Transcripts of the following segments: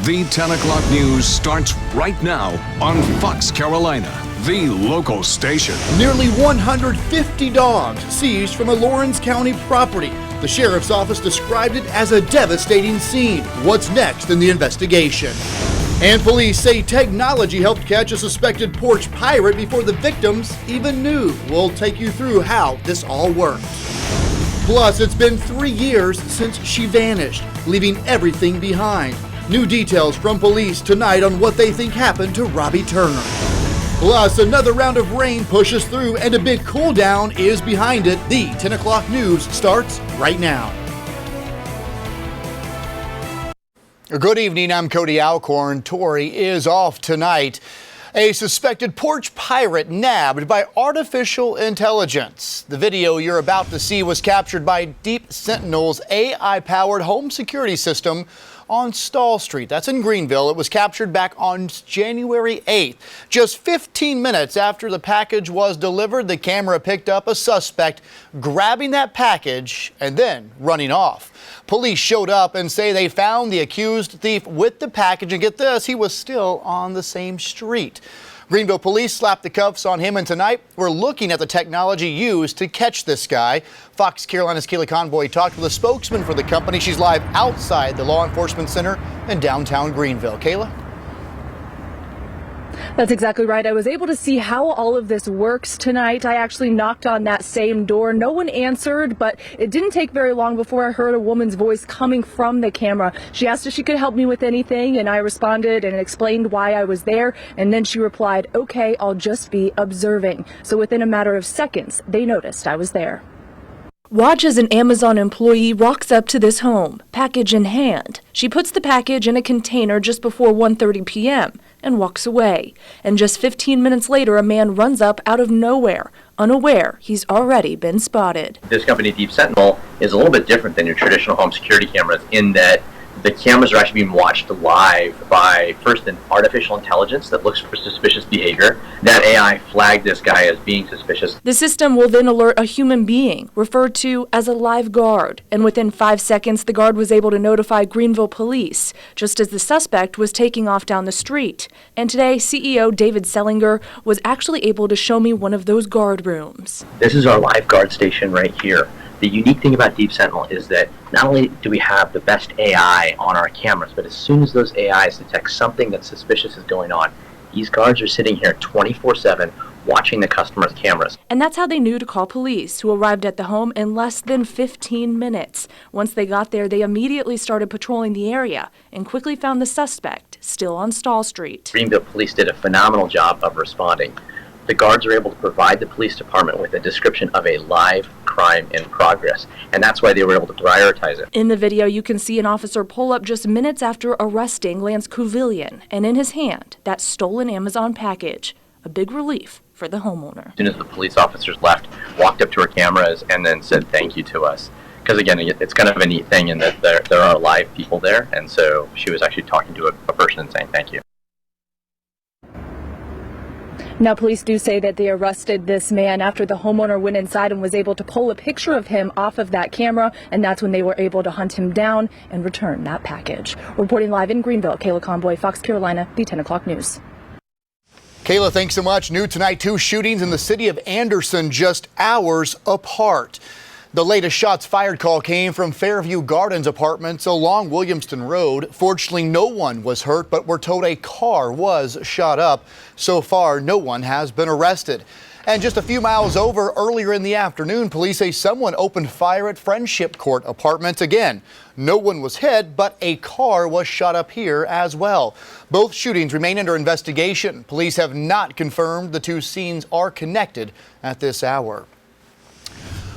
The 10 o'clock news starts right now on Fox Carolina, the local station. Nearly 150 dogs seized from a Lawrence County property. The sheriff's office described it as a devastating scene. What's next in the investigation? And police say technology helped catch a suspected porch pirate before the victims even knew. We'll take you through how this all worked. Plus, it's been 3 years since she vanished, leaving everything behind. New details from police tonight on what they think happened to Robbie Turner. Plus, another round of rain pushes through and a big cool down is behind it. The 10 o'clock news starts right now. Good evening, I'm Cody Alcorn. Tori is off tonight. A suspected porch pirate nabbed by artificial intelligence. The video you're about to see was captured by Deep Sentinel's AI-powered home security system on Stall Street. That's in Greenville. It was captured back on January 8th. Just 15 minutes after the package was delivered, the camera picked up a suspect grabbing that package and then running off. Police showed up and say they found the accused thief with the package, and get this, he was still on the same street. Greenville police slapped the cuffs on him, and tonight we're looking at the technology used to catch this guy. Fox Carolina's Kayla Convoy talked with a spokesman for the company. She's live outside the Law Enforcement Center in downtown Greenville. Kayla? That's exactly right. I was able to see how all of this works tonight. I actually knocked on that same door. No one answered, but it didn't take very long before I heard a woman's voice coming from the camera. She asked if she could help me with anything, and I responded and explained why I was there. And then she replied, "Okay, I'll just be observing." So within a matter of seconds, they noticed I was there. Watch as an Amazon employee walks up to this home, package in hand. She puts the package in a container just before 1:30 p.m. and walks away. And just 15 minutes later, a man runs up out of nowhere, unaware he's already been spotted. This company, Deep Sentinel, is a little bit different than your traditional home security cameras in that the cameras are actually being watched live by, first, an artificial intelligence that looks for suspicious behavior. That AI flagged this guy as being suspicious. The system will then alert a human being, referred to as a live guard. And within 5 seconds, the guard was able to notify Greenville police, just as the suspect was taking off down the street. And today, CEO David Sellinger was actually able to show me one of those guard rooms. This is our live guard station right here. The unique thing about Deep Sentinel is that not only do we have the best AI on our cameras, but as soon as those AIs detect something that suspicious is going on, these guards are sitting here 24/7 watching the customer's cameras. And that's how they knew to call police, who arrived at the home in less than 15 minutes. Once they got there, they immediately started patrolling the area and quickly found the suspect still on Stall Street. Greenville police did a phenomenal job of responding. The guards are able to provide the police department with a description of a live crime in progress, and that's why they were able to prioritize it. In the video, you can see an officer pull up just minutes after arresting Lance Kuvillian, and in his hand, that stolen Amazon package. A big relief for the homeowner. As soon as the police officers left, walked up to her cameras and then said thank you to us. Because again, it's kind of a neat thing in that there are live people there, and so she was actually talking to a person and saying thank you. Now, police do say that they arrested this man after the homeowner went inside and was able to pull a picture of him off of that camera, and that's when they were able to hunt him down and return that package. Reporting live in Greenville, Kayla Convoy, Fox Carolina, the 10 o'clock news. Kayla, thanks so much. New tonight, 2 shootings in the city of Anderson just hours apart. The latest shots fired call came from Fairview Gardens apartments along Williamston Road. Fortunately, no one was hurt, but we're told a car was shot up. So far, no one has been arrested. And just a few miles over, earlier in the afternoon, police say someone opened fire at Friendship Court Apartments. Again, no one was hit, but a car was shot up here as well. Both shootings remain under investigation. Police have not confirmed the 2 scenes are connected at this hour.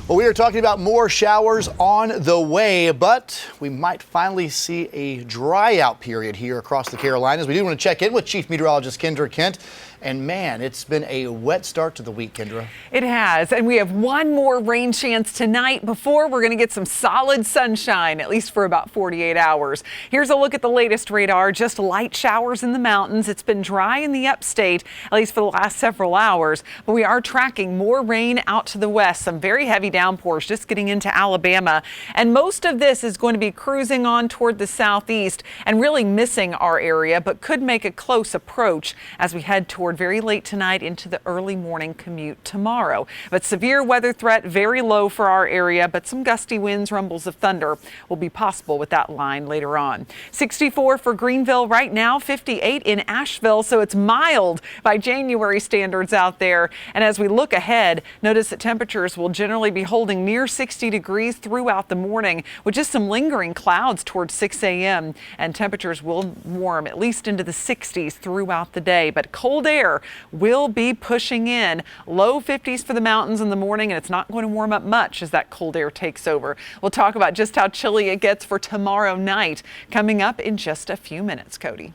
Well, we are talking about more showers on the way, but we might finally see a dry out period here across the Carolinas. We do want to check in with Chief Meteorologist Kendra Kent And man, it's been a wet start to the week, Kendra. It has, and we have one more rain chance tonight before we're going to get some solid sunshine, at least for about 48 hours. Here's a look at the latest radar. Just light showers in the mountains. It's been dry in the upstate, at least for the last several hours, but we are tracking more rain out to the west. Some very heavy downpours just getting into Alabama, and most of this is going to be cruising on toward the southeast and really missing our area, but could make a close approach as we head toward very late tonight into the early morning commute tomorrow. But severe weather threat very low for our area, but some gusty winds, rumbles of thunder will be possible with that line later on. 64 for Greenville right now, 58 in Asheville, so it's mild by January standards out there. And as we look ahead, notice that temperatures will generally be holding near 60 degrees throughout the morning, with just some lingering clouds towards 6 a.m. and temperatures will warm at least into the 60s throughout the day, but cold air will be pushing in. Low 50s for the mountains in the morning, and it's not going to warm up much as that cold air takes over. We'll talk about just how chilly it gets for tomorrow night coming up in just a few minutes. Cody.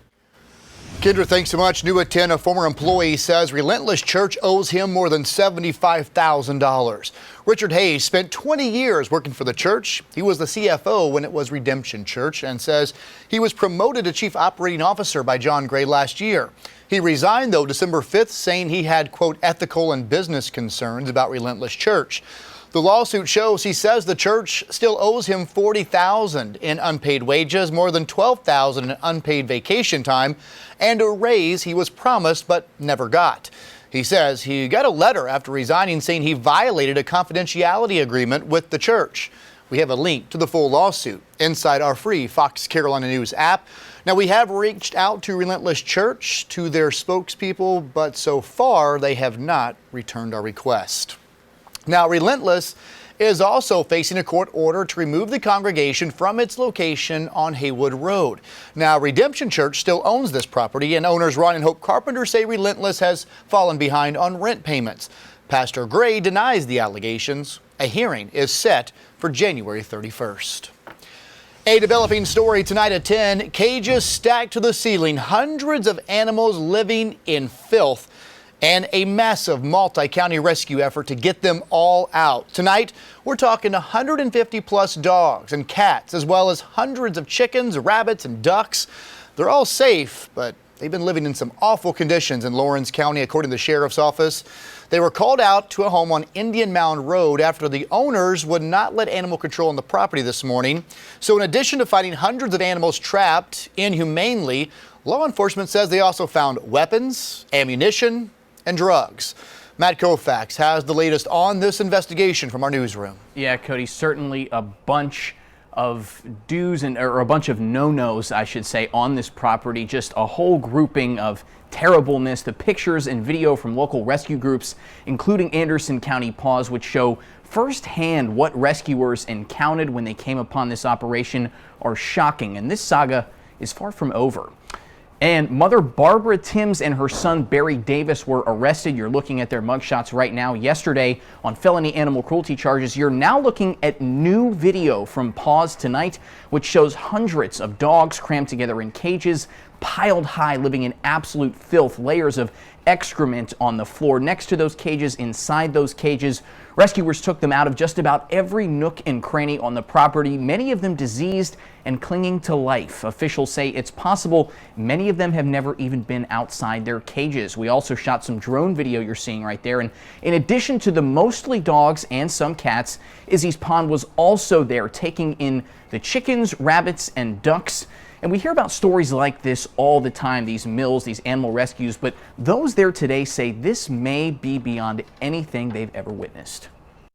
Kendra, thanks so much. New at 10, a former employee says Relentless Church owes him more than $75,000. Richard Hayes spent 20 years working for the church. He was the CFO when it was Redemption Church and says he was promoted to Chief Operating Officer by John Gray last year. He resigned, though, December 5th, saying he had, quote, ethical and business concerns about Relentless Church. The lawsuit shows he says the church still owes him $40,000 in unpaid wages, more than $12,000 in unpaid vacation time, and a raise he was promised but never got. He says he got a letter after resigning saying he violated a confidentiality agreement with the church. We have a link to the full lawsuit inside our free Fox Carolina News app. Now, we have reached out to Relentless Church, to their spokespeople, but so far they have not returned our request. Now, Relentless is also facing a court order to remove the congregation from its location on Haywood Road. Now, Redemption Church still owns this property, and owners Ron and Hope Carpenter say Relentless has fallen behind on rent payments. Pastor Gray denies the allegations. A hearing is set for January 31st. A developing story tonight at 10, cages stacked to the ceiling, hundreds of animals living in filth, and a massive multi-county rescue effort to get them all out. Tonight, we're talking 150 plus dogs and cats, as well as hundreds of chickens, rabbits, and ducks. They're all safe, but they've been living in some awful conditions in Lawrence County, according to the sheriff's office. They were called out to a home on Indian Mound Road after the owners would not let animal control on the property this morning. So in addition to finding hundreds of animals trapped inhumanely, law enforcement says they also found weapons, ammunition, and drugs. Matt Koufax has the latest on this investigation from our newsroom. Yeah, Cody, certainly a bunch of do's or a bunch of no-nos, I should say, on this property. Just a whole grouping of terribleness. The pictures and video from local rescue groups, including Anderson County Paws, which show firsthand what rescuers encountered when they came upon this operation, are shocking. And this saga is far from over. And mother Barbara Timms and her son Barry Davis were arrested. You're looking at their mugshots right now. Yesterday on felony animal cruelty charges. You're now looking at new video from Paws tonight, which shows hundreds of dogs crammed together in cages, piled high, living in absolute filth, layers of excrement on the floor. Next to those cages, inside those cages, rescuers took them out of just about every nook and cranny on the property, many of them diseased and clinging to life. Officials say it's possible many of them have never even been outside their cages. We also shot some drone video you're seeing right there. And in addition to the mostly dogs and some cats, Izzy's Pond was also there, taking in the chickens, rabbits, and ducks. And we hear about stories like this all the time, these mills, these animal rescues, but those there today say this may be beyond anything they've ever witnessed.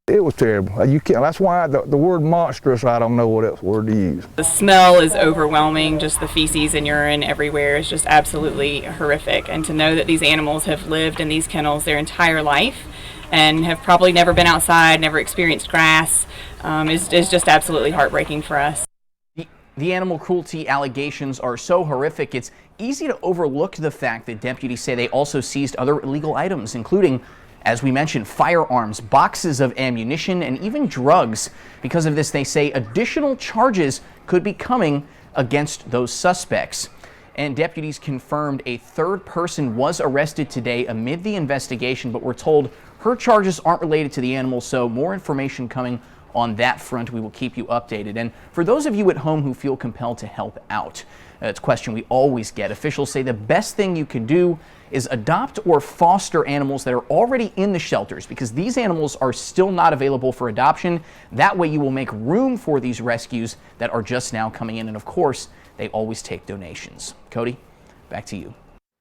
It was terrible. You can't, that's why the word monstrous, I don't know what else word to use. The smell is overwhelming. Just the feces and urine everywhere is just absolutely horrific. And to know that these animals have lived in these kennels their entire life and have probably never been outside, never experienced grass, is just absolutely heartbreaking for us. The animal cruelty allegations are so horrific, it's easy to overlook the fact that deputies say they also seized other illegal items, including, as we mentioned, firearms, boxes of ammunition, and even drugs. Because of this, they say additional charges could be coming against those suspects. And deputies confirmed a third person was arrested today amid the investigation, but we're told her charges aren't related to the animal, so more information coming on that front. We will keep you updated. And for those of you at home who feel compelled to help out, it's a question we always get. Officials say the best thing you can do is adopt or foster animals that are already in the shelters, because these animals are still not available for adoption. That way you will make room for these rescues that are just now coming in. And of course, they always take donations. Cody, back to you.